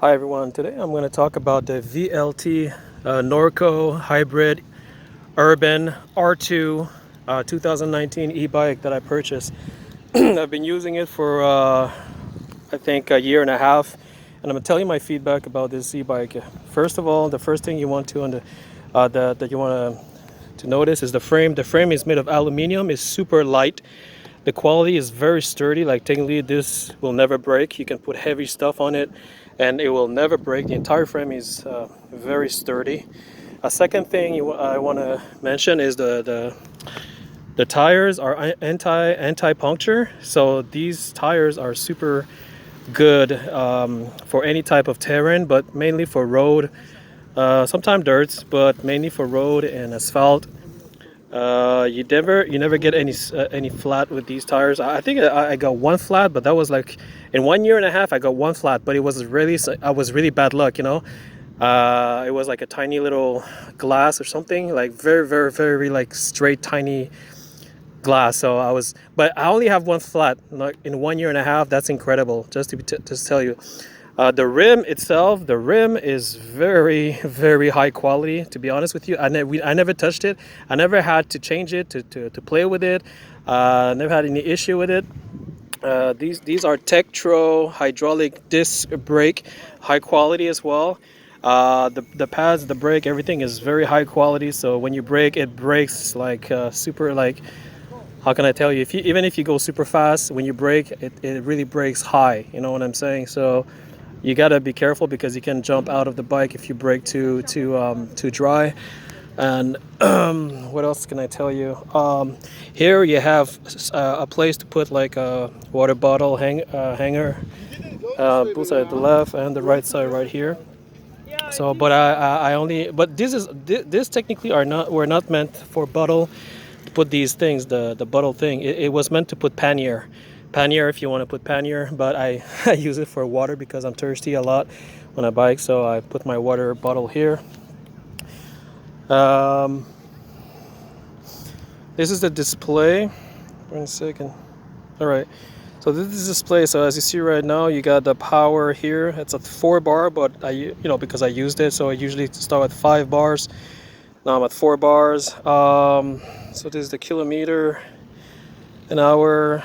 Hi everyone, today I'm going to talk about the VLT Norco Hybrid Urban R2 2019 e-bike that I purchased. I've been using it for I think a year and a half, and I'm going to tell you my feedback about this e-bike. First of all, the first thing you want to that you want to notice is the frame. The frame is made of aluminum, is super light. The quality is very sturdy, like technically this will never break. You can put heavy stuff on it and it will never break. The entire frame is very sturdy. A second thing I want to mention is the tires are anti-puncture. So these tires are super good for any type of terrain, but mainly for road, sometimes dirts, but mainly for road and asphalt. You never get any flat with these tires. I think I got one flat, but that was like in 1 year and a half I got one flat, but it was really, I was really bad luck, you know. It was like a tiny little glass or something, like very like straight tiny glass. So but I only have one flat like in 1 year and a half. That's incredible. Just to tell you. The rim itself, the rim is very high quality, to be honest with you. I never touched it. I never had to change it to play with it. Never had any issue with it. These are Tektro hydraulic disc brake, high quality as well. The pads, the brake, everything is very high quality. So when you brake, it brakes like super, like, how can I tell you? Even if you go super fast, when you brake, it really brakes high. You know what I'm saying? So you gotta be careful because you can jump out of the bike if you brake too dry. And what else can I tell you? Here you have a place to put like a water bottle hanger, both at the left and the right side right here. So, but I only, but this technically were not meant for bottle. To put these things, the bottle thing, it was meant to put pannier if you want to put pannier, but I use it for water because I'm thirsty a lot when I bike, so I put my water bottle here. This is the display. One second. All right, so this is the display. So as you see right now, you got the power here. It's a 4 bar, but because I used it, so I usually start with 5 bars. Now I'm at 4 bars. So this is the kilometer an hour.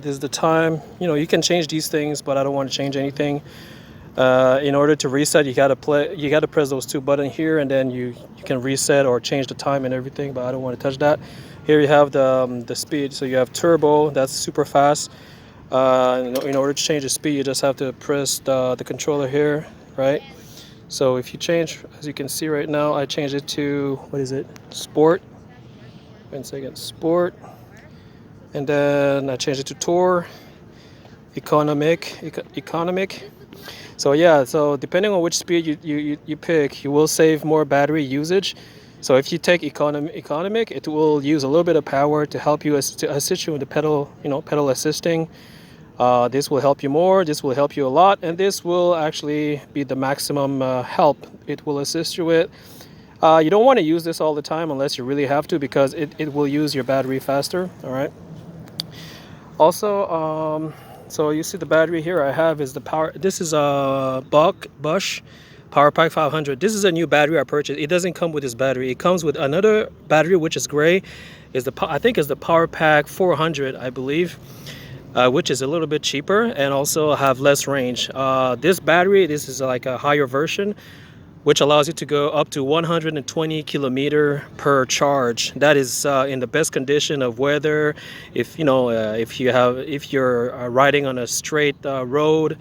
This is the time. You can change these things, but I don't want to change anything. In order to reset, you gotta press those 2 buttons here, and then you can reset or change the time and everything, but I don't want to touch that. Here you have the speed. So you have turbo, that's super fast. In order to change the speed, you just have to press the controller here, right? So if you change, as you can see right now, I changed it to, what is it, sport. 1 second, sport. And then I changed it to tour, economic. So yeah, so depending on which speed you pick, you will save more battery usage. So if you take economic, it will use a little bit of power to help you to assist you in the pedal assisting. This will help you more. This will help you a lot, and this will actually be the maximum help it will assist you with. You don't want to use this all the time unless you really have to, because it will use your battery faster. All right. Also, so you see the battery here I have is the power. This is a Bosch Power Pack 500. This is a new battery I purchased. It doesn't come with this battery. It comes with another battery which is gray. I think is the Power Pack 400, I believe, which is a little bit cheaper and also have less range. This battery, this is like a higher version, which allows you to go up to 120 kilometer per charge. That is in the best condition of weather. If you're riding on a straight road,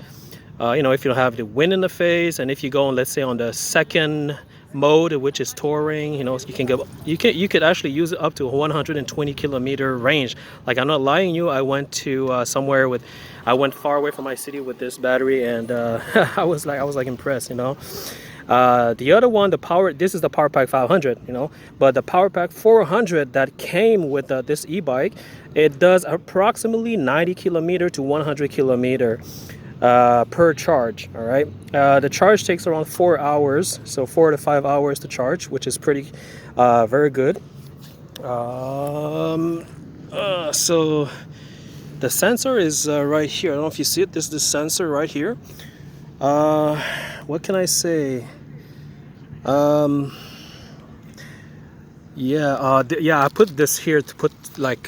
if you don't have the wind in the face, and if you go on, let's say, on the second mode, which is touring, you could actually use it up to 120 kilometer range. Like, I'm not lying you, I went to I went far away from my city with this battery, and I was like impressed. The other one, this is the Power Pack 500, but the Power Pack 400 that came with this e-bike, it does approximately 90 kilometer to 100 kilometer per charge. All right, the charge takes around 4 hours, so 4 to 5 hours to charge, which is pretty very good. So the sensor is right here. I don't know if you see it. This is the sensor right here. What can I say? Um, yeah, yeah, I put this here to put like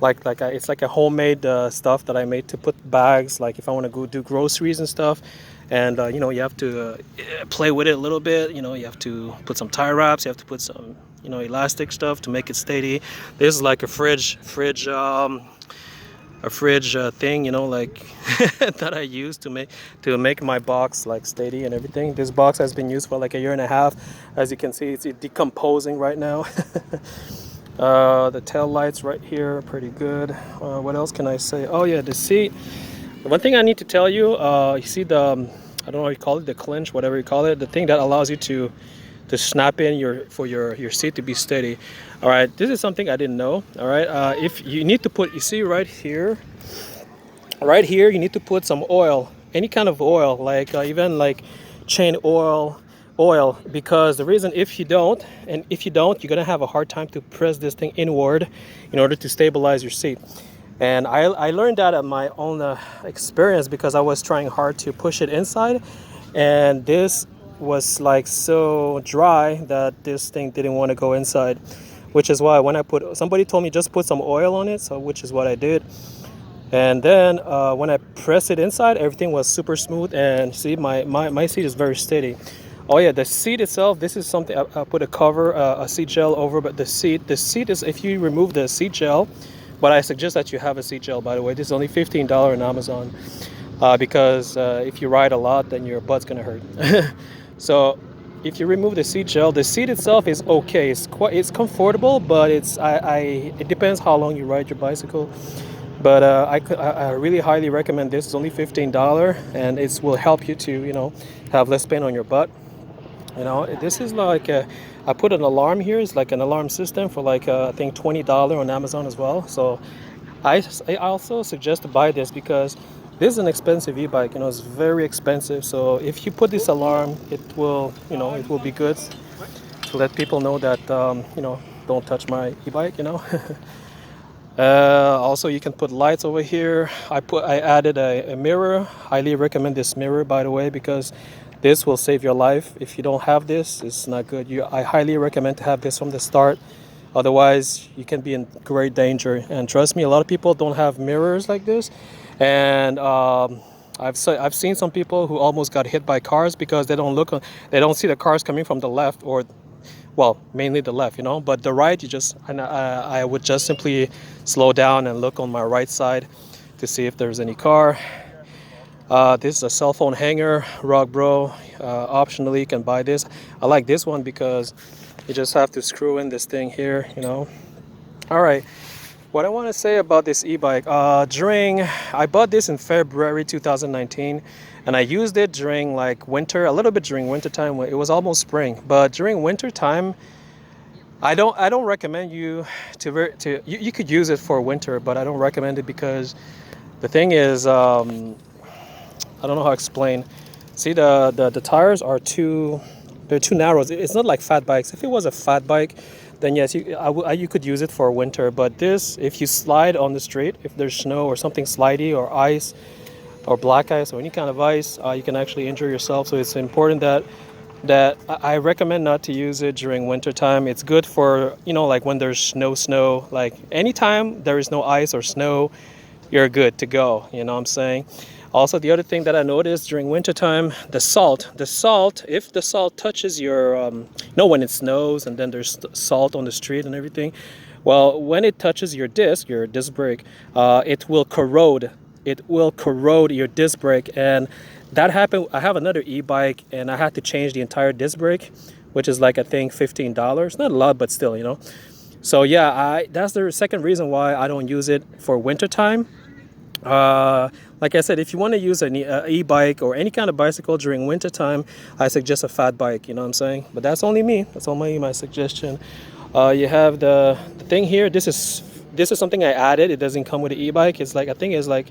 it's like a homemade stuff that I made to put bags, like if I want to go do groceries and stuff. And you know, you have to play with it a little bit. You know, you have to put some tie wraps, you have to put some, you know, elastic stuff to make it steady. This is like a fridge thing, you know, like that I use to make my box like steady and everything. This box has been used for like a year and a half. As you can see, it's decomposing right now. The tail lights right here are pretty good. What else can I say? Oh yeah, the seat. One thing I need to tell you, you see the I don't know what you call it, the clinch, whatever you call it, the thing that allows you to snap in your seat to be steady. All right, this is something I didn't know. All right, if you need to put, you see right here, you need to put some oil, any kind of oil, like even like chain oil, because the reason, if you don't, you're gonna have a hard time to press this thing inward in order to stabilize your seat. And I learned that at my own experience, because I was trying hard to push it inside, and this was like so dry that this thing didn't want to go inside, which is why when somebody told me just put some oil on it, so which is what I did. And then when I pressed it inside, everything was super smooth, and see, my seat is very steady. Oh yeah, the seat itself, this is something I put a cover, a seat gel over, but the seat is, if you remove the seat gel, but I suggest that you have a seat gel, by the way. This is only $15 on Amazon, because if you ride a lot, then your butt's gonna hurt. So if you remove the seat gel, the seat itself is okay. It's comfortable, but it depends how long you ride your bicycle. But I really highly recommend this. It's only $15, and it will help you to, you know, have less pain on your butt. You know, this is like I put an alarm here. It's like an alarm system for like I think $20 on Amazon as well. So I also suggest to buy this, because this is an expensive e-bike. You know, it's very expensive. So if you put this alarm, it will, you know, it will be good to let people know that you know, don't touch my e-bike. You know. Also, you can put lights over here. I added a mirror. Highly recommend this mirror, by the way, because this will save your life. If you don't have this, it's not good. I highly recommend to have this from the start. Otherwise, you can be in great danger. And trust me, a lot of people don't have mirrors like this. And I've seen some people who almost got hit by cars because they don't see the cars coming from the left, or well, mainly the left, you know. But the right, I would just simply slow down and look on my right side to see if there's any car. This is a cell phone hanger, Rock Bro. Optionally, you can buy this. I like this one because you just have to screw in this thing here, you know. All right, what I want to say about this e-bike, I bought this in February 2019, and I used it during like winter, a little bit during winter time. It was almost spring, but during winter time, I don't recommend you you could use it for winter, but I don't recommend it, because the thing is, I don't know how to explain. See, the tires are they're too narrow. It's not like fat bikes. If it was a fat bike, then yes, you could use it for winter. But this, if you slide on the street, if there's snow or something slidey, or ice, or black ice, or any kind of ice, you can actually injure yourself. So it's important that I recommend not to use it during winter time. It's good for, you know, like when there's no snow, like anytime there is no ice or snow, you're good to go. You know what I'm saying? Also, the other thing that I noticed during wintertime, the salt, if the salt touches your, you know, when it snows and then there's salt on the street and everything, well, when it touches your disc brake, it will corrode. It will corrode your disc brake. And that happened. I have another e-bike, and I had to change the entire disc brake, which is like, I think $15. Not a lot, but still, you know. So yeah, that's the second reason why I don't use it for wintertime. Like I said, if you want to use an e-bike or any kind of bicycle during winter time, I suggest a fat bike, you know what I'm saying? But that's only me. That's only my suggestion. You have the thing here. This is something I added. It doesn't come with the e-bike. It's like, I think it's like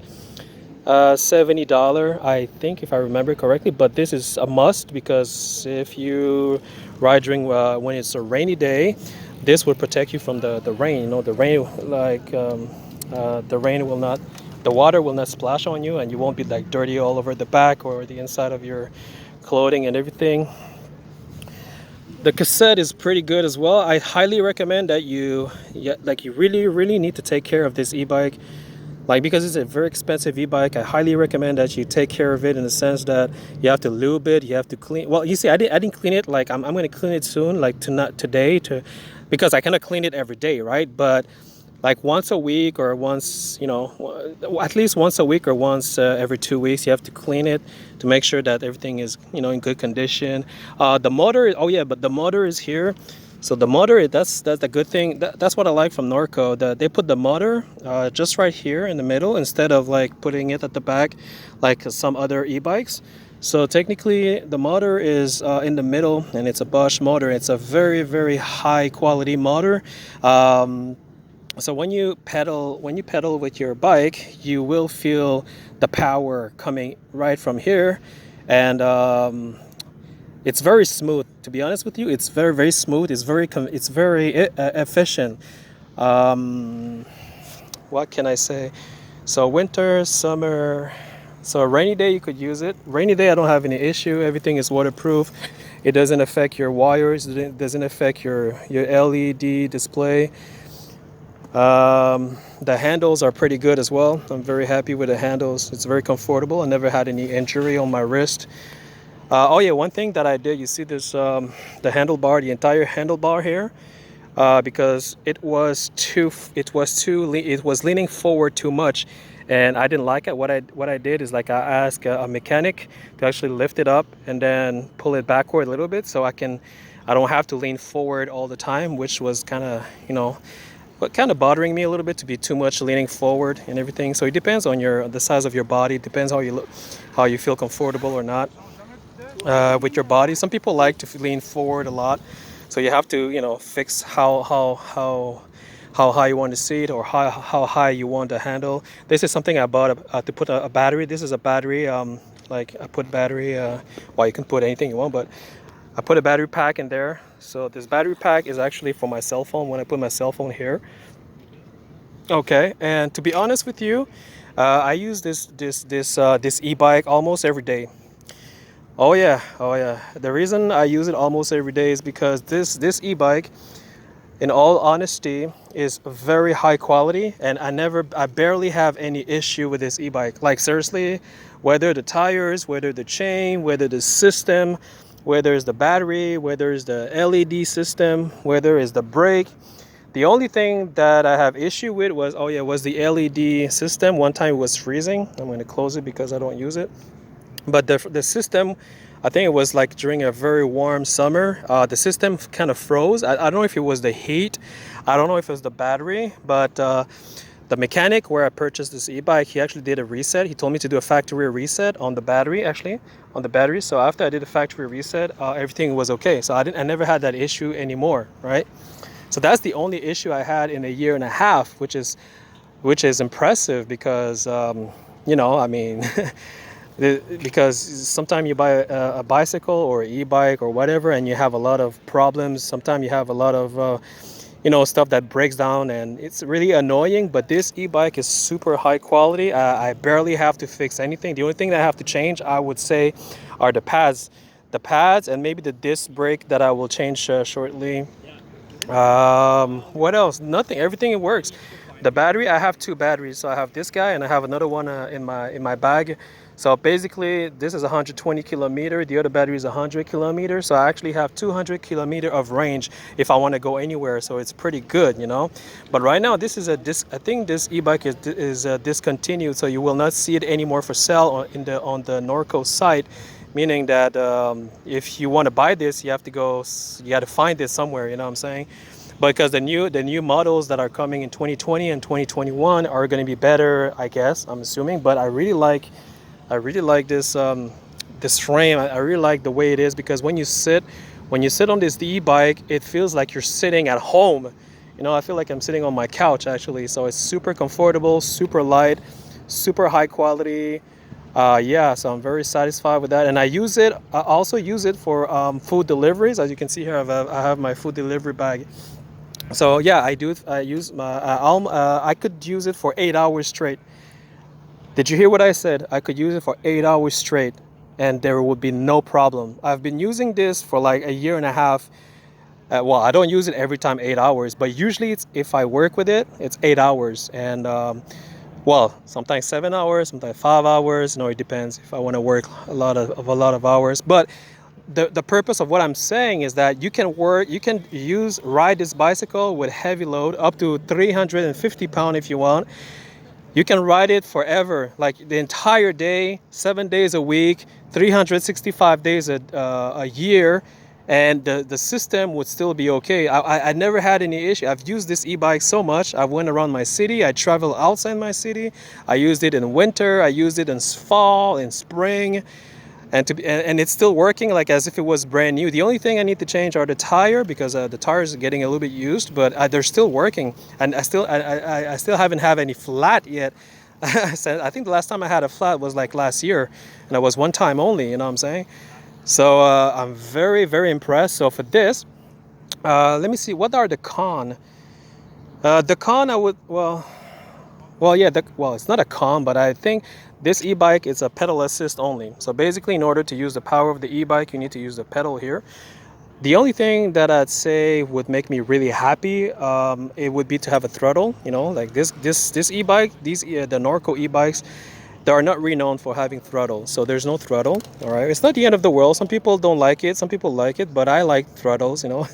$70, I think, if I remember correctly. But this is a must, because if you ride during when it's a rainy day, this would protect you from the rain. You know, the rain, like the rain will not the water will not splash on you, and you won't be like dirty all over the back or the inside of your clothing and everything. The cassette is pretty good as well. I highly recommend that you really need to take care of this e-bike, like, because it's a very expensive e-bike. I highly recommend that you take care of it in the sense that you have to lube it, you have to clean. Well, you see, I didn't clean it. Like, I'm going to clean it soon, like not today, because I cannot clean it every day, right? But like once a week, or once, at least once a week, or once every 2 weeks, you have to clean it to make sure that everything is, in good condition. The motor, oh yeah, but the motor is here. So the motor, that's the good thing. That's what I like from Norco. That they put the motor just right here in the middle, instead of like putting it at the back like some other e-bikes. So technically the motor is in the middle, and it's a Bosch motor. It's a very, very high quality motor. So when you pedal with your bike, you will feel the power coming right from here, and it's very smooth. To be honest with you, it's very, very smooth. It's very efficient. What can I say? So winter, summer, so a rainy day you could use it. Rainy day I don't have any issue. Everything is waterproof. It doesn't affect your wires. It doesn't affect your LED display. The handles are pretty good as well. I'm very happy with the handles. It's very comfortable. I never had any injury on my wrist. Oh yeah, one thing that I did, you see this, the handlebar, the entire handlebar here, because it was leaning forward too much, and I didn't like it. What I did is, like, I asked a mechanic to actually lift it up and then pull it backward a little bit, so I don't have to lean forward all the time, which was kind of, but kind of bothering me a little bit, to be too much leaning forward and everything. So it depends on the size of your body. It depends how you feel comfortable or not with your body. Some people like to lean forward a lot, so you have to fix how high you want to seat, or how high you want to handle. This is something I bought to put a battery. This is a battery, like I put battery. Well, you can put anything you want, but I put a battery pack in there. So this battery pack is actually for my cell phone, when I put my cell phone here. Okay, and to be honest with you, I use this e-bike almost every day. Oh yeah. The reason I use it almost every day is because this e-bike, in all honesty, is very high quality, and I barely have any issue with this e-bike. Like, seriously, whether the tires, whether the chain, whether the system, whether it's the battery, whether it's the LED system, whether it's the brake. The only thing that I have issue with was the LED system. One time it was freezing. I'm going to close it because I don't use it. But the system, I think it was like during a very warm summer, the system kind of froze. I don't know if it was the heat. I don't know if it was the battery, but the mechanic where I purchased this e-bike, he actually did a reset. He told me to do a factory reset on the battery, So after I did a factory reset, everything was okay. So I never had that issue anymore, right? So that's the only issue I had in a year and a half, which is impressive, because because sometimes you buy a bicycle or an e-bike or whatever, and you have a lot of problems. Sometimes you have a lot of stuff that breaks down, and it's really annoying. But this e-bike is super high quality. I barely have to fix anything. The only thing that I have to change, I would say, are the pads, and maybe the disc brake that I will change shortly. What else? Nothing. Everything works. The battery, I have two batteries. So I have this guy, and I have another one in my bag. So basically, this is 120 kilometer. The other battery is 100 kilometers. So I actually have 200 kilometer of range if I want to go anywhere. So it's pretty good, But right now, this is I think this e-bike is discontinued. So you will not see it anymore for sale on the Norco site. Meaning that if you want to buy this, you have to find this somewhere. You know what I'm saying? Because the new models that are coming in 2020 and 2021 are going to be better, I guess. I'm assuming. But I really like this this frame. I really like the way it is, because when you sit on this e-bike, it feels like you're sitting at home. I feel like I'm sitting on my couch, actually. So it's super comfortable, super light, super high quality. So I'm very satisfied with that, and I also use it for food deliveries. As you can see here, I have my food delivery bag. So yeah, I use I could use it for 8 hours straight. Did you hear what I said? I could use it for 8 hours straight and there would be no problem. I've been using this for like a year and a half. Well, I don't use it every time 8 hours, but usually it's, if I work with it, it's 8 hours. And well, sometimes 7 hours, sometimes 5 hours. You know, it depends if I want to work a lot of hours. But the purpose of what I'm saying is that you can ride this bicycle with heavy load up to 350 pounds if you want. You can ride it forever, like the entire day, 7 days a week, 365 days a year, and the system would still be okay. I never had any issue. I've used this e-bike so much. I went around my city. I travel outside my city. I used it in winter. I used it in fall, in spring. And it's still working like as if it was brand new. The only thing I need to change are the tire because the tires are getting a little bit used, but they're still working. And I still haven't had any flat yet. I think the last time I had a flat was like last year, and it was one time only. You know what I'm saying? So I'm very, very impressed. So for this, let me see, what are the con? The con I would yeah, it's not a con, but I think this e-bike is a pedal assist only. So basically, in order to use the power of the e-bike, you need to use the pedal here. The only thing that I'd say would make me really happy, it would be to have a throttle. You know, like this e-bike, the Norco e-bikes, they are not renowned for having throttle. So there's no throttle. All right, it's not the end of the world. Some people don't like it, some people like it, but I like throttles. You know.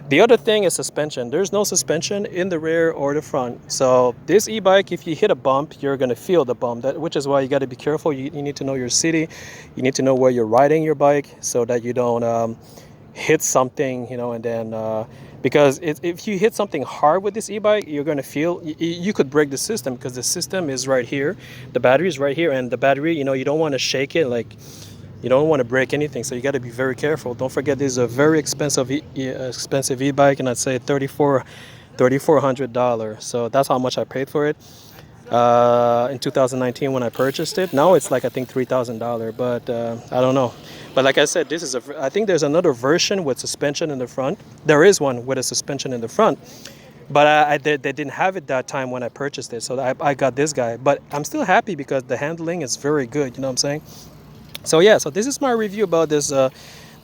The other thing is suspension. There's no suspension in the rear or the front. So this e-bike, if you hit a bump, you're going to feel the bump, which is why you got to be careful. You need to know your city. You need to know where you're riding your bike so that you don't hit something, you know, and then because if you hit something hard with this e-bike, you're going to feel, you could break the system because the system is right here. The battery is right here, and the battery, you know, you don't want to shake it, like you don't want to break anything, so you got to be very careful. Don't forget, this is a very expensive e-bike, and I'd say $3,400. So that's how much I paid for it in 2019 when I purchased it. Now it's like, I think $3,000, but I don't know. But like I said, this is I think there's another version with suspension in the front. There is one with a suspension in the front, but they didn't have it that time when I purchased it, so I got this guy. But I'm still happy because the handling is very good, you know what I'm saying? So yeah, so this is my review about this the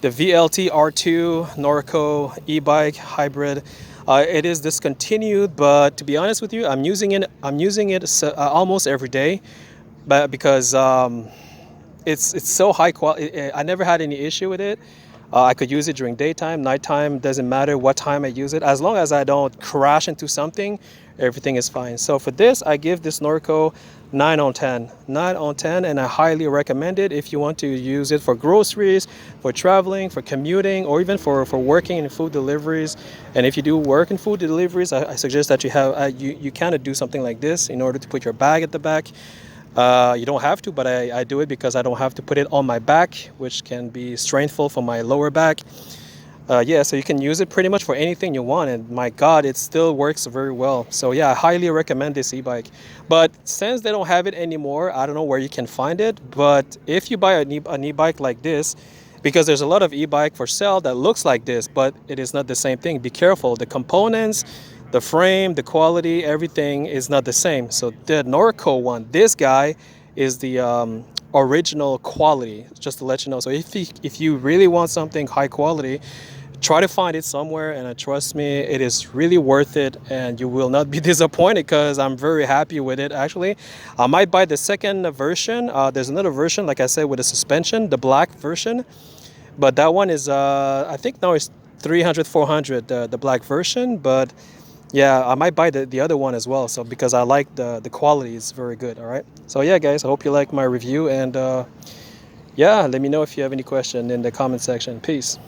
VLT R2 Norco e-bike hybrid. It is discontinued, but to be honest with you, I'm using it almost every day, but because it's so high quality. I never had any issue with it. I could use it during daytime, nighttime, doesn't matter what time I use it. As long as I don't crash into something, everything is fine. So for this, I give this Norco 9 on 10. 9 on 10, and I highly recommend it if you want to use it for groceries, for traveling, for commuting, or even for working in food deliveries. And if you do work in food deliveries, I suggest that you kind of do something like this in order to put your bag at the back. You don't have to, but I do it because I don't have to put it on my back, which can be strainful for my lower back. Yeah, so you can use it pretty much for anything you want, and my God, it still works very well. So yeah, I highly recommend this e-bike. But since they don't have it anymore, I don't know where you can find it. But if you buy an e-bike like this, because there's a lot of e-bike for sale that looks like this, but it is not the same thing. Be careful. The components, the frame, the quality, everything is not the same. So the Norco one, this guy is the original quality, just to let you know. So if you really want something high quality, try to find it somewhere, and trust me, it is really worth it, and you will not be disappointed because I'm very happy with it. Actually, I might buy the second version. There's another version, like I said, with a suspension, the black version, but that one is I think now it's 300, 400, the black version. But yeah, I might buy the other one as well, so because I like the quality is very good. All right, so yeah guys, I hope you like my review, and yeah, let me know if you have any question in the comment section. Peace.